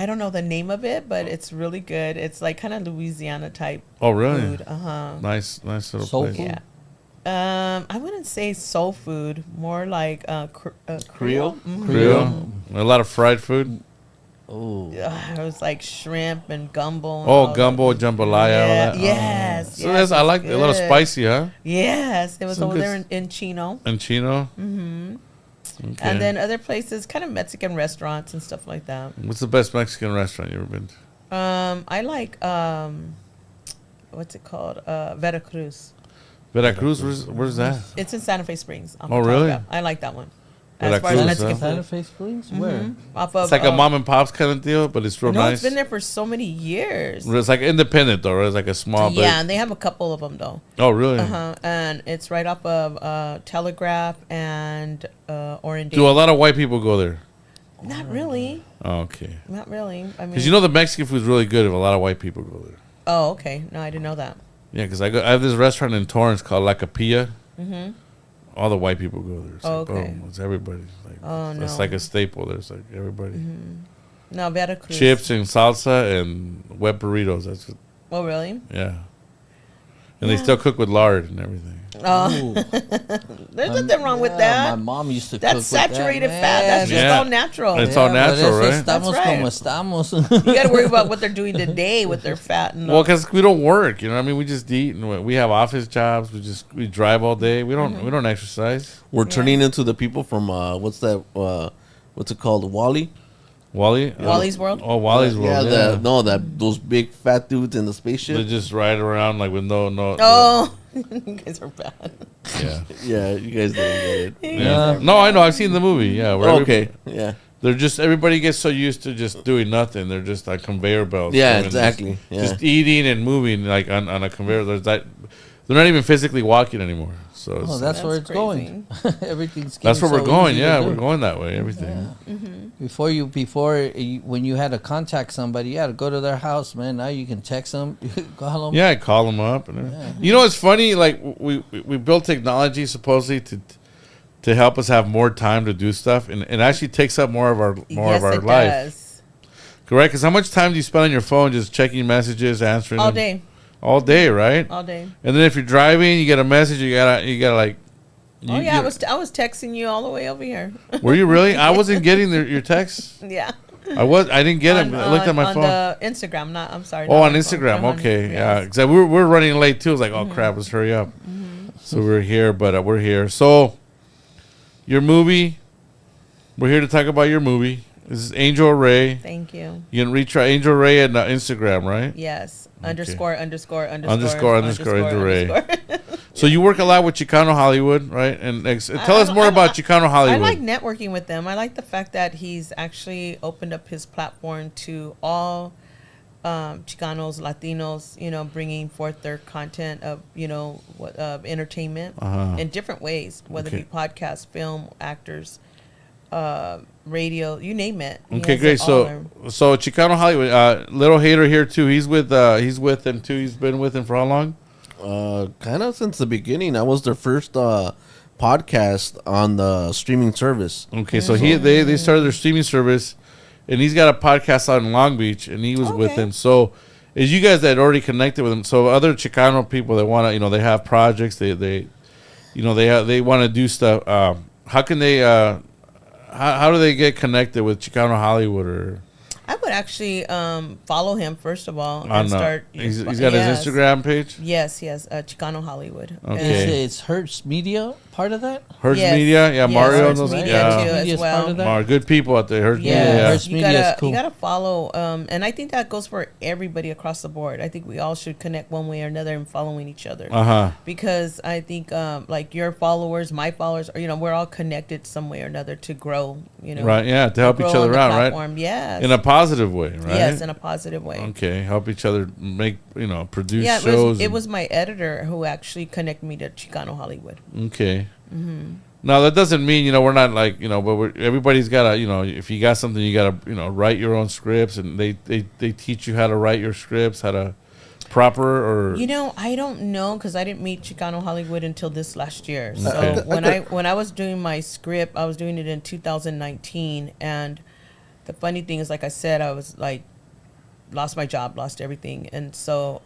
I don't know the name of it, but it's really good. It's like kind of Louisiana type Oh, really? food. Nice little Soul place. food? Yeah. I wouldn't say soul food, more like Creole? Mhm. Creole. A lot of fried food. oh, It was like shrimp and gumbo. And Oh, all gumbo, that. jambalaya, Yeah, all that. yes. So yes, that's I it's like it. A little good. spicy, huh? Yes, it was Some over good there s- in Chino. And Chino. Okay. And then other places, kind of Mexican restaurants and stuff like that. What's the best Mexican restaurant you ever been to? I like what's it called? Veracruz. Veracruz. Where's that? It's in Santa Fe Springs. off Oh, the top, really? yeah. I like that one. Veracruz, as huh? Mexican Santa food. Fe Springs? Where? Off of, It's like a mom and pop's kind of deal, but it's real No, nice. it's been there for so many years. It's like independent though, right? It's like a small. Yeah, and they have a couple of them though. Oh, really? And it's right off of Telegraph and Orange. Do a lot of white people go there? Not really. Oh, okay. Not really. I mean, Because you know the Mexican food is really good if a lot of white people go there. Oh, okay. No, I didn't know that. Yeah, because I have this restaurant in Torrance called La Capilla. All the white people go there. It's Oh, like, okay. boom, it's everybody. Like, Oh, It's no. like a staple. There's like everybody. No, Veracruz. Chips and salsa and wet burritos. That's what, Oh, really? yeah. And they still cook with lard and everything. Oh, Ooh. there's nothing wrong with Yeah, My that. mom used to That's cook with that, saturated fat. man. That's just Yeah. all natural. It's all but natural, eso right? Estamos That's right. como estamos. You got to worry about what they're doing today with their fat. And Well, because we don't work, you know. What I mean, we just eat and we have office jobs. We drive all day. We don't exercise. We're turning into the people from what's that? What's it called? Wally. Wally, Wally's World? Oh, Wally's World. Yeah, Yeah, those big fat dudes in the they spaceship. just ride around like with no. Oh, you guys are bad. Yeah. Yeah, you guys didn't get it. Yeah. No, I know. I've seen the movie. Yeah. where Okay, yeah, They're just everybody gets so used to just doing nothing. They're just like conveyor belts. yeah, going, exactly. Just, Yeah. just eating and moving like on a conveyor. There's that. They're not even physically walking anymore. So Oh, it's- that's where That's it's going. Everything's that's where getting we're so going. easy to Yeah, do. we're going that way. Everything. When you had to contact somebody, you had to go to their house, man. Now you can text them, you can call them. Yeah, I call them up. And You know, it's funny. Like we built technology supposedly to help us have more time to do stuff, and it actually takes up more of our Yes, life. it does. Correct? Because how much time do you spend on your phone just checking messages, answering All them? day. All day, right? All day. And then if you're driving, you get a message. You gotta like. Oh yeah, I was texting you all the way over here. Were you really? I wasn't getting your texts. Yeah. I didn't get them. I looked at my phone. On the Instagram, not. I'm sorry. Oh, not on my phone. Instagram. Uh-huh. Okay, yeah. Yes. Because we're running late too. I was like, oh crap, let's hurry up. So we're here, but we're here. So your movie. We're here to talk about your movie. This is Angel Ray. Thank you. You can reach Angel Ray at Instagram, right? Yes. Okay. Underscore Angel Ray. So you work a lot with Chicano Hollywood, right? And tell us more about Chicano I Hollywood. like networking with them. I like the fact that he's actually opened up his platform to all Chicanos, Latinos, bringing forth their content of, entertainment in different ways, whether Okay. it be podcast, film, actors, radio, you name it. He Okay, has great. it all there. So Chicano Hollywood, Little Hater here too. He's with him too. He's been with him for how long? Kind of since the beginning. I was their first podcast on the streaming service. Okay, so they started their streaming service, and he's got a podcast out in Long Beach, and he was with Okay. him. So, is you guys that already connected with him? So other Chicano people that want to, they have projects. They want to do stuff. How can they? How do they get connected with Chicano Hollywood or? I would actually follow him first of all On, and start. he's got his Instagram page. Yes, Chicano Hollywood. Okay. Is Hertz Media part of that? Hertz Yes. Media, yeah, Yes, Mario Hertz knows, Media yeah. too, as Media's well. part of that? Good people out there. Hertz Yeah, Media, yeah. Hertz you Media is gotta cool. you gotta follow, and I think that goes for everybody across the board. I think we all should connect one way or another in following each other. Because I think like your followers, my followers, or, we're all connected some way or another to grow. Right, yeah, to help grow each other on the out, right? platform. Yes, In a positive way, right? yes, in a positive way. Okay, help each other make, produce Yeah, shows. it was my editor who actually connected me to Chicano Hollywood. Okay. Mm-hmm. Now that doesn't mean we're not like but everybody's got to if you got something you got to write your own scripts, and they teach you how to write your scripts, how to proper or I don't know because I didn't meet Chicano Hollywood until this last year. So Okay. when I was doing my script, I was doing it in 2019, and the funny thing is, like I said, I was like lost my job, lost everything, and so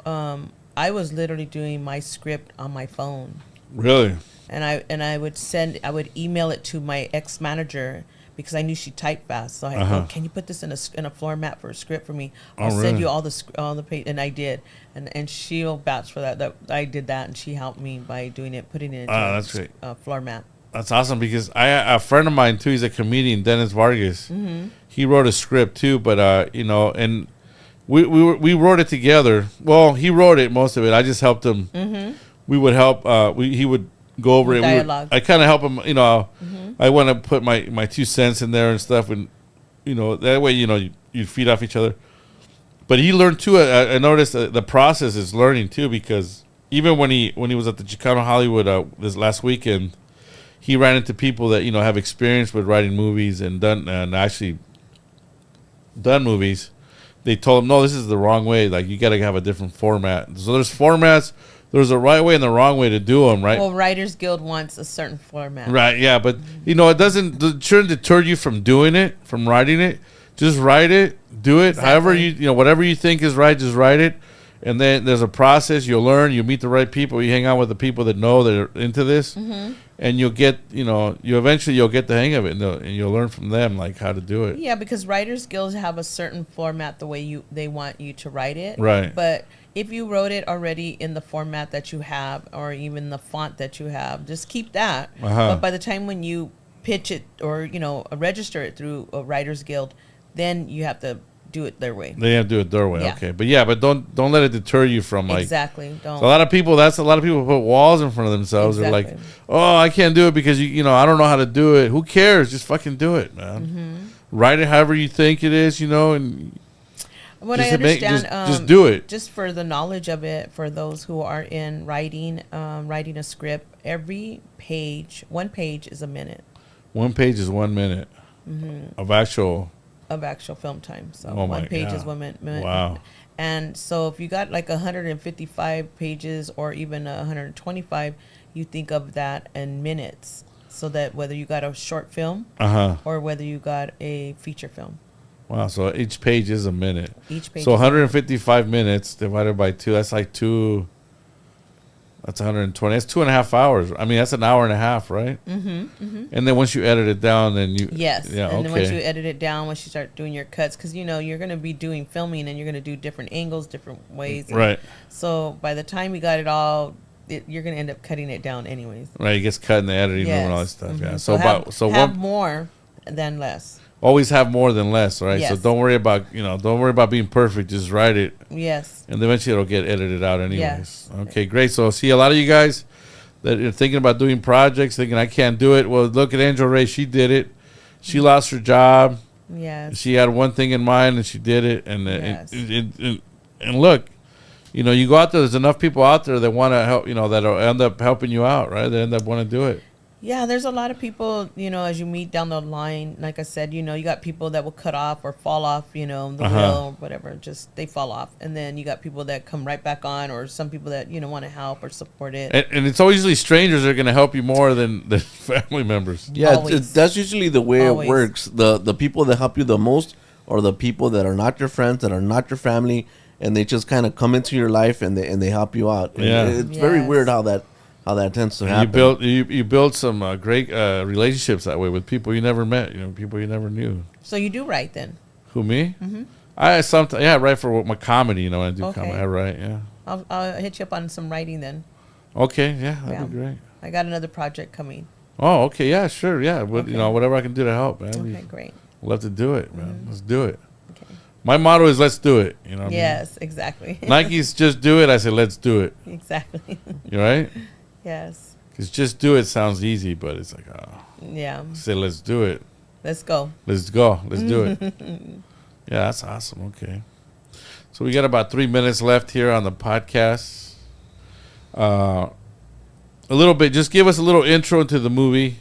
I was literally doing my script on my phone. really. And I would email it to my ex-manager because I knew she typed fast. So I go, can you put this in a floor mat for a script for me? I'll send really? you all the page, and I did, and she'll vouch for that I did that, and she helped me by doing it, putting it into That's great. a floor mat. That's awesome because a friend of mine too. He's a comedian, Dennis Vargas. Mm-hmm. He wrote a script too, but and we wrote it together. Well, he wrote it, most of it. I just helped him. Mm-hmm. We would help. He would go over it. Dialogue. I kind of help him. I want to put my 2 cents in there and stuff, and that way you feed off each other. But he learned too. I noticed the process is learning too, because even when he was at the Chicano Hollywood this last weekend, he ran into people that have experience with writing movies and actually done movies. They told him, no, this is the wrong way. Like, you got to have a different format. So there's formats. There's a right way and the wrong way to do them, right? Well, Writers Guild wants a certain format. Right, yeah, but it shouldn't deter you from doing it, from writing it. Just write it, do it. Exactly. However whatever you think is right, just write it. And then there's a process. You'll learn. You meet the right people. You hang out with the people that know that are into this, and you'll get eventually you'll get the hang of it, and you'll learn from them like how to do it. Yeah, because Writers Guilds have a certain format the way they want you to write it. Right. But if you wrote it already in the format that you have, or even the font that you have, just keep that. But by the time when you pitch it or register it through a Writers Guild, then you have to do it their way. They have to do it their way. Yeah. Okay, but don't let it deter you from like. Exactly. Don't. So a lot of people put walls in front of themselves. Exactly. They're like, oh, I can't do it because I don't know how to do it. Who cares? Just fucking do it, man. Write it however you think it is, and What just I to make- understand, just do it. Just for the knowledge of it, for those who are in writing a script, one page is a minute one page is 1 minute of actual. of actual film time. So Oh my one page is God. 1 minute. Wow. And so if you got like 155 pages or even 125, you think of that in minutes. So that whether you got a short film or whether you got a feature film, Wow. So each page is a minute. each page. So is 155 minutes divided by 2. That's like 2. That's 120. That's 2.5 hours. I mean, that's an hour and a half, right? Mm-hmm. And then once you edit it down, then you. Yes. Yeah. And Okay. then once you edit it down, once you start doing your cuts, because you're going to be doing filming and you're going to do different angles, different ways. And Right. So by the time you got it all, you're going to end up cutting it down anyways. Right. It gets cut in the editing room and all that stuff. Mhm. Yeah. So have one, more than less. always have more than less, right? So Yes. don't worry about being perfect. Just write it, Yes. and eventually it'll get edited out anyways. Yes. Okay, great. So see a lot of you guys that are thinking about doing projects, thinking I can't do it. Well, look at Angel Ray. She did it. She lost her job. Yes. She had one thing in mind, and she did it. And Yes. and look, you go out there. There's enough people out there that want to help. That'll end up helping you out, right? They end up want to do it. Yeah, there's a lot of people, as you meet down the line, like I said, you got people that will cut off or fall off, the wheel or whatever, just they fall off. And then you got people that come right back on, or some people that, want to help or support it. And it's always usually strangers that are going to help you more than family members. Yeah, Always. that's usually the way Always. it works. The people that help you the most are the people that are not your friends, that are not your family, and they just kind of come into your life and they help you out. And Yeah. it's very Yes. weird how that tends to happen. You build some great relationships that way with people you never met, people you never knew. So you do write then. Who, me? Mm-hmm. I sometimes I write for my comedy. I do Okay. comedy. I write. Yeah. I'll hit you up on some writing then. Okay. Yeah, that'd Yeah. be great. I got another project coming. Oh, okay. Yeah, sure. Yeah, but Okay. whatever I can do to help, man. Okay, great. Love to do it, man. Let's do it. Okay. My motto is let's do it. You know what Yes, exactly. I mean? Nike's just do it. I say let's do it. Exactly. You right? Yes. Because just do it sounds easy, but it's like, Yeah. say let's do it. Let's go. Let's go. Let's do it. Yeah, that's awesome. Okay. So we got about 3 minutes left here on the podcast. A little bit. Just give us a little intro into the movie.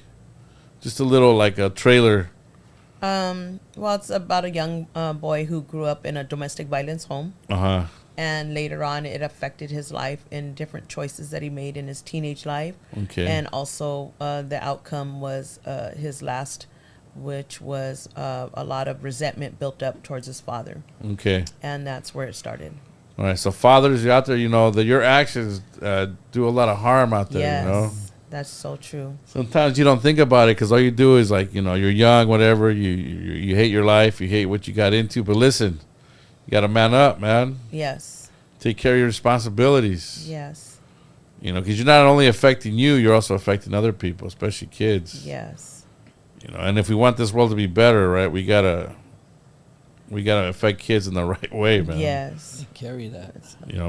Just a little like a trailer. Well, it's about a young boy who grew up in a domestic violence home. Uh-huh. And later on, it affected his life in different choices that he made in his teenage life. Okay. And also, the outcome was his last, which was a lot of resentment built up towards his father. Okay. And that's where it started. All right. So fathers, you're out there, that your actions do a lot of harm out there, Yes, that's so true. Sometimes you don't think about it because all you do is like, you're young, whatever. You hate your life. You hate what you got into. But listen, you got to man up, man. Yes. Take care of your responsibilities. Yes. Because you're not only affecting you, you're also affecting other people, especially kids. Yes. And if we want this world to be better, right, we gotta affect kids in the right way, man. Yes. Carry that.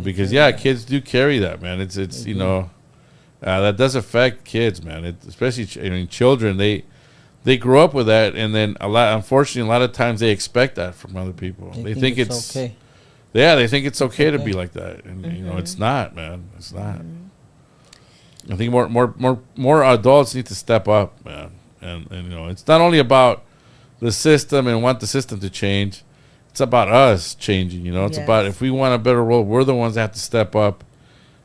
Because kids do carry that, man. It's that does affect kids, man. Especially children. They grow up with that, and then unfortunately, a lot of times they expect that from other people. They think it's okay. Yeah, they think it's okay to be like that, and it's not, man. It's not. I think more adults need to step up, man. And it's not only about the system and want the system to change. It's about us changing. It's Yes. about if we want a better world, we're the ones that have to step up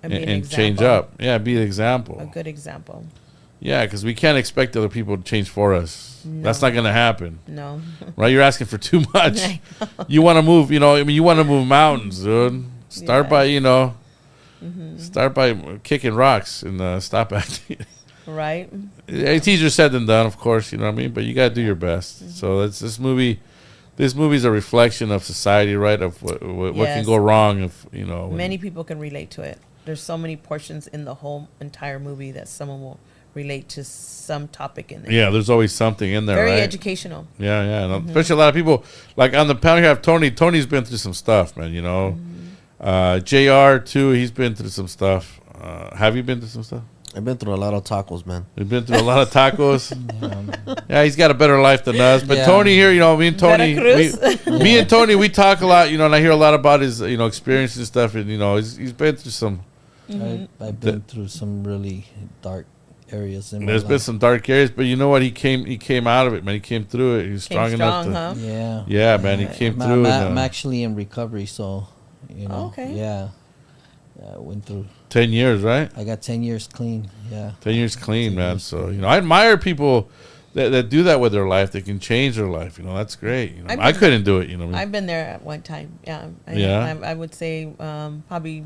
And be an and change example. up. Yeah, be an example. A good example. Yeah, because we can't expect other people to change for us. No. That's not going to happen, No. right? You're asking for too much. I You want to move, you want to move mountains, dude. Start Yeah. by, start by kicking rocks and stop acting. Right? It's easier said than done, of course, you know what I mean? But you got to do your best. So that's this movie. This movie's a reflection of society, right? Of what can Yes. go wrong if, when- Many people can relate to it. There's so many portions in the whole entire movie that someone will relate to some topic in it. Yeah, there's always something in there, Very right? educational. Yeah, yeah. And especially a lot of people, like on the panel here, I have Tony. Tony's been through some stuff, man, JR, too, he's been through some stuff. Have you been through some stuff? I've been through a lot of tacos, man. We've been through a lot of tacos. Yeah, he's got a better life than us. But Yeah. Tony here, me and Tony, Veracruz. me and Tony, we talk a lot, and I hear a lot about his, experiences and stuff. And, he's been through some, I've been through some really dark areas in my there's life. been some dark areas, but you know what? He came out of it, man. He came through it. He was strong enough to. huh? Yeah. Yeah, man, he came I'm, through it. I'm actually in recovery, so Okay. Yeah, I went through. 10 years, right? I got 10 years clean. Yeah. 10 years clean, 10 man. years So, I admire people that do that with their life. They can change their life. That's great. I've I been- couldn't do it, I've been there at one time. Yeah. Yeah? I would say probably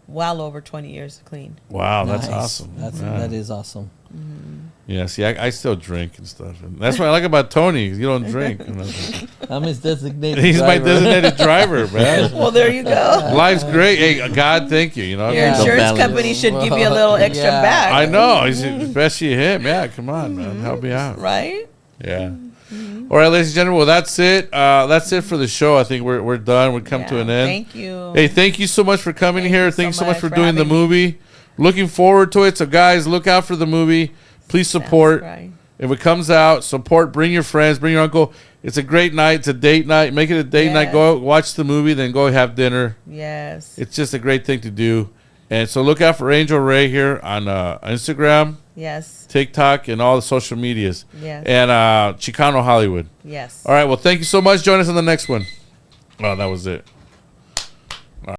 well over 20 years clean. Wow, that's Nice. awesome. That is awesome. Yeah, see, I still drink and stuff. And that's what I like about Tony. You don't drink. I'm his designated He's my driver. designated driver, man. Well, there you go. Life's great. Hey, God, thank you. Your Yeah. insurance balance. company should give you a little extra Yeah. back. I know. Especially him. Yeah, come on, man. Help me out. Right? Yeah. All right, ladies and gentlemen. Well, that's it. That's it for the show. I think we're done. We've come to Yeah, an end. Thank you. Hey, thank you so much for coming Thank here. you Thank you so so much much for for doing the having me. movie. Looking forward to it. So, guys, look out for the movie. Please support. That's right. If it comes out, support. Bring your friends. Bring your uncle. It's a great night. It's a date night. Make it a date night. Yes. Go out, watch the movie, then go have dinner. Yes. It's just a great thing to do. And so look out for Angel Ray here on Instagram, Yes. TikTok, and all the social medias. Yes. And Chicano Hollywood. Yes. All right. Well, thank you so much. Join us on the next one. Oh, that was it.